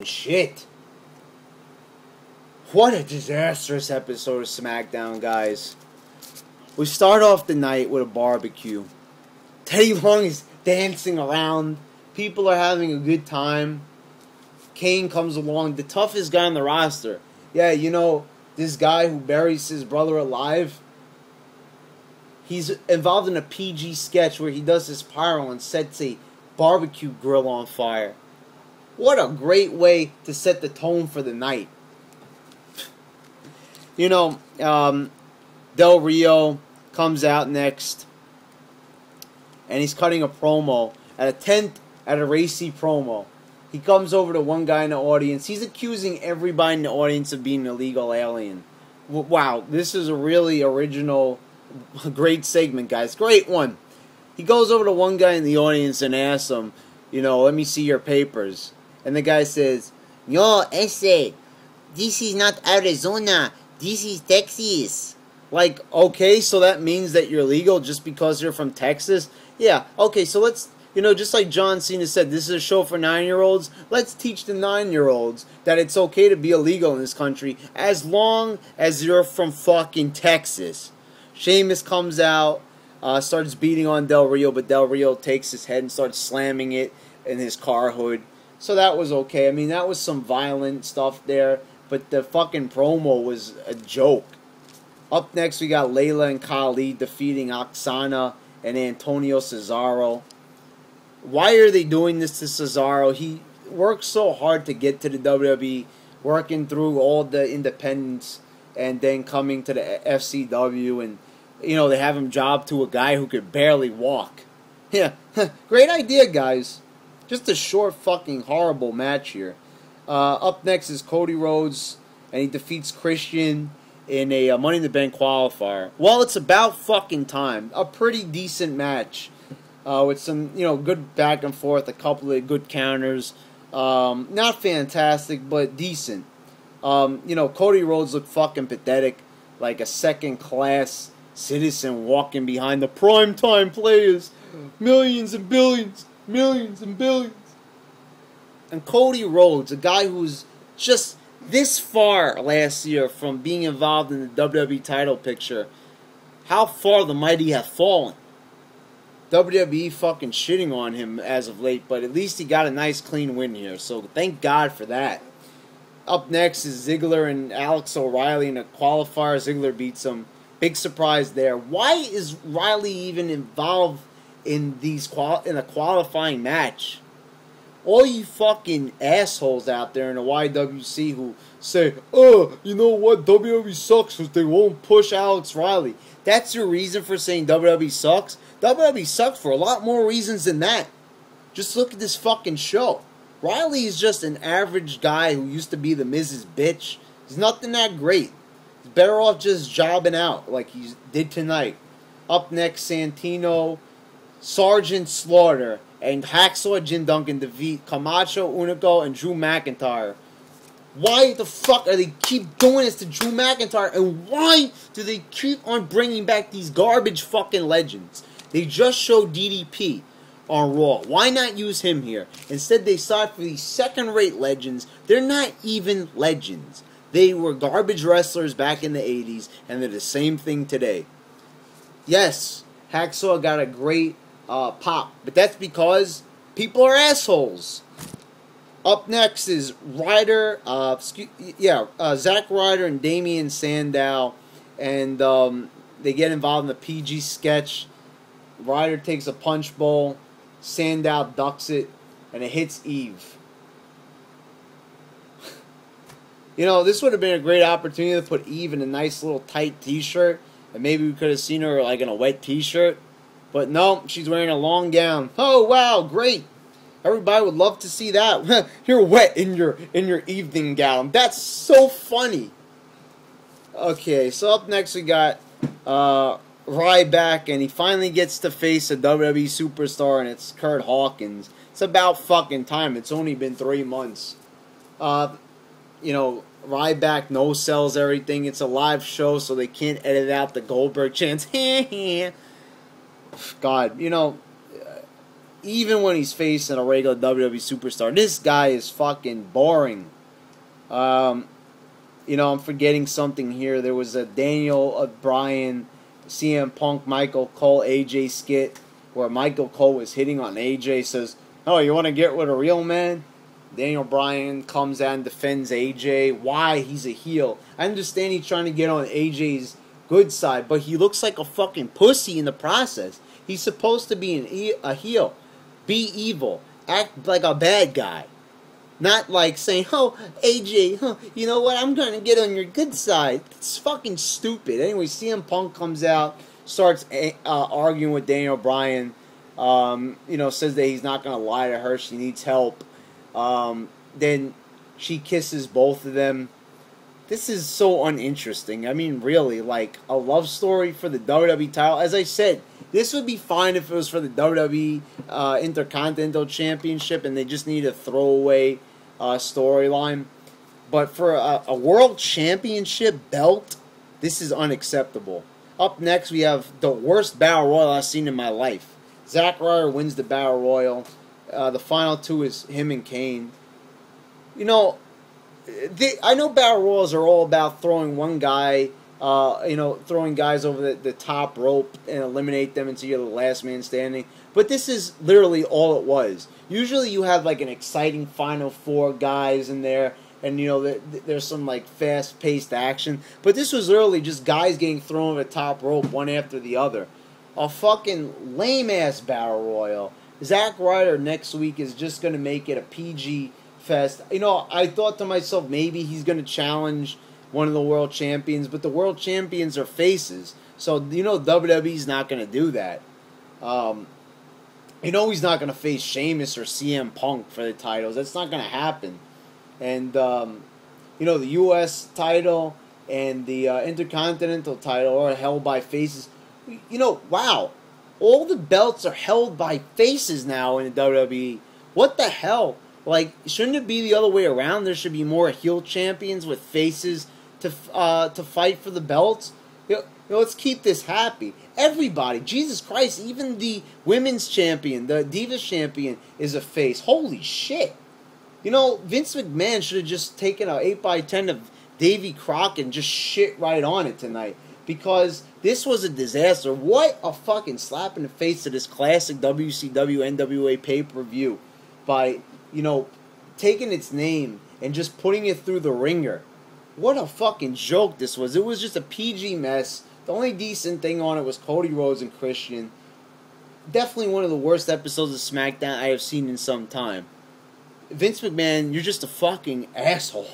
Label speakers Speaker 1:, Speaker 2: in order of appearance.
Speaker 1: Shit. What a disastrous episode of SmackDown, guys. We start off the night with a barbecue. Teddy Long is dancing around. People are having a good time. Kane comes along, the toughest guy on the roster. Yeah, you know, this guy who buries his brother alive. He's involved in a PG sketch where he does this pyro and sets a barbecue grill on fire. What a great way to set the tone for the night. You know, Del Rio comes out next, and he's cutting a promo at a tent at a racy promo. He comes over to one guy in the audience. He's accusing everybody in the audience of being an illegal alien. Wow, this is a really original, great segment, guys. Great one. He goes over to one guy in the audience and asks him, you know, let me see your papers. And the guy says, yo, ese, this is not Arizona, this is Texas. Like, okay, so that means that you're legal just because you're from Texas? Yeah, okay, so let's, you know, just like John Cena said, this is a show for 9-year-olds. Let's teach the 9-year-olds that it's okay to be illegal in this country as long as you're from fucking Texas. Sheamus comes out, starts beating on Del Rio, but Del Rio takes his head and starts slamming it in his car hood. So that was okay. I mean, that was some violent stuff there, but the fucking promo was a joke. Up next, we got Layla and Khali defeating Oksana and Antonio Cesaro. Why are they doing this to Cesaro? He worked so hard to get to the WWE, working through all the independents and then coming to the FCW, and, you know, they have him job to a guy who could barely walk. Yeah, great idea, guys. Just a short, fucking horrible match here. Up next is Cody Rhodes, and he defeats Christian in a Money in the Bank qualifier. Well, it's about fucking time. A pretty decent match with some, you know, good back and forth, a couple of good counters. Not fantastic, but decent. You know, Cody Rhodes looked fucking pathetic, like a second-class citizen walking behind the primetime players. Millions and billions. Millions and billions. And Cody Rhodes, a guy who's just this far last year from being involved in the WWE title picture, how far the mighty have fallen. WWE fucking shitting on him as of late, but at least he got a nice clean win here, so thank God for that. Up next is Ziggler and Alex O'Reilly in a qualifier. Ziggler beats him. Big surprise there. Why is Riley even involved in a qualifying match? All you fucking assholes out there in the YWC who say, oh, you know what, WWE sucks because they won't push Alex Riley. That's your reason for saying WWE sucks? WWE sucks for a lot more reasons than that. Just look at this fucking show. Riley is just an average guy who used to be the Miz's bitch. He's nothing that great. He's better off just jobbing out like he did tonight. Up next, Santino, Sergeant Slaughter, and Hacksaw Jim Duncan defeat Camacho, Unico, and Drew McIntyre. Why the fuck are they keep doing this to Drew McIntyre? And why do they keep on bringing back these garbage fucking legends? They just showed DDP on Raw. Why not use him here? Instead, they sought for these second-rate legends. They're not even legends. They were garbage wrestlers back in the 80s, and they're the same thing today. Yes, Hacksaw got a great pop, but that's because people are assholes. Up next is Ryder, Zack Ryder and Damian Sandow, and they get involved in the PG sketch. Ryder takes a punch bowl, Sandow ducks it, and it hits Eve. You know, this would have been a great opportunity to put Eve in a nice little tight t-shirt, and maybe we could have seen her like in a wet t-shirt. But no, she's wearing a long gown. Oh wow, great! Everybody would love to see that. You're wet in your evening gown. That's so funny. Okay, so up next we got Ryback, and he finally gets to face a WWE superstar, and it's Kurt Hawkins. It's about fucking time. It's only been 3 months. You know, Ryback no-sells everything. It's a live show, so they can't edit out the Goldberg chants. God, you know, even when he's facing a regular WWE superstar. This guy is fucking boring. You know, I'm forgetting something here. There was a Daniel Bryan, CM Punk, Michael Cole, AJ skit where Michael Cole was hitting on AJ. Says, "Oh, you want to get with a real man?" Daniel Bryan comes out and defends AJ. Why? He's a heel. I understand he's trying to get on AJ's good side, but he looks like a fucking pussy in the process. He's supposed to be a heel. Be evil. Act like a bad guy. Not like saying, "Oh, AJ, you know what? I'm going to get on your good side." It's fucking stupid. Anyway, CM Punk comes out, starts arguing with Daniel Bryan. You know, says that he's not going to lie to her. She needs help. Then she kisses both of them. This is so uninteresting. I mean, really, like a love story for the WWE title. As I said, this would be fine if it was for the WWE Intercontinental Championship and they just need a throwaway storyline. But for a World Championship belt, this is unacceptable. Up next, we have the worst Battle Royal I've seen in my life. Zack Ryder wins the Battle Royal. The final two is him and Kane. You know, I know Battle Royals are all about throwing one guy, throwing guys over the top rope and eliminate them until you're the last man standing. But this is literally all it was. Usually you have like an exciting final four guys in there, and you know there's some like fast-paced action. But this was literally just guys getting thrown over the top rope one after the other. A fucking lame-ass Battle Royal. Zack Ryder next week is just going to make it a PG fest. You know, I thought to myself, maybe he's going to challenge one of the world champions, but the world champions are faces. So, you know, WWE's not going to do that. You know he's not going to face Sheamus or CM Punk for the titles. That's not going to happen. And, you know, the U.S. title and the Intercontinental title are held by faces. You know, wow. All the belts are held by faces now in the WWE. What the hell? Like, shouldn't it be the other way around? There should be more heel champions with faces to fight for the belts. You know, let's keep this happy. Everybody, Jesus Christ, even the women's champion, the Divas champion, is a face. Holy shit! You know, Vince McMahon should have just taken an 8x10 of Davy Crockett and just shit right on it tonight. Because this was a disaster. What a fucking slap in the face to this classic WCW NWA pay-per-view by, you know, taking its name and just putting it through the ringer. What a fucking joke this was. It was just a PG mess. The only decent thing on it was Cody Rhodes and Christian. Definitely one of the worst episodes of SmackDown I have seen in some time. Vince McMahon, you're just a fucking asshole.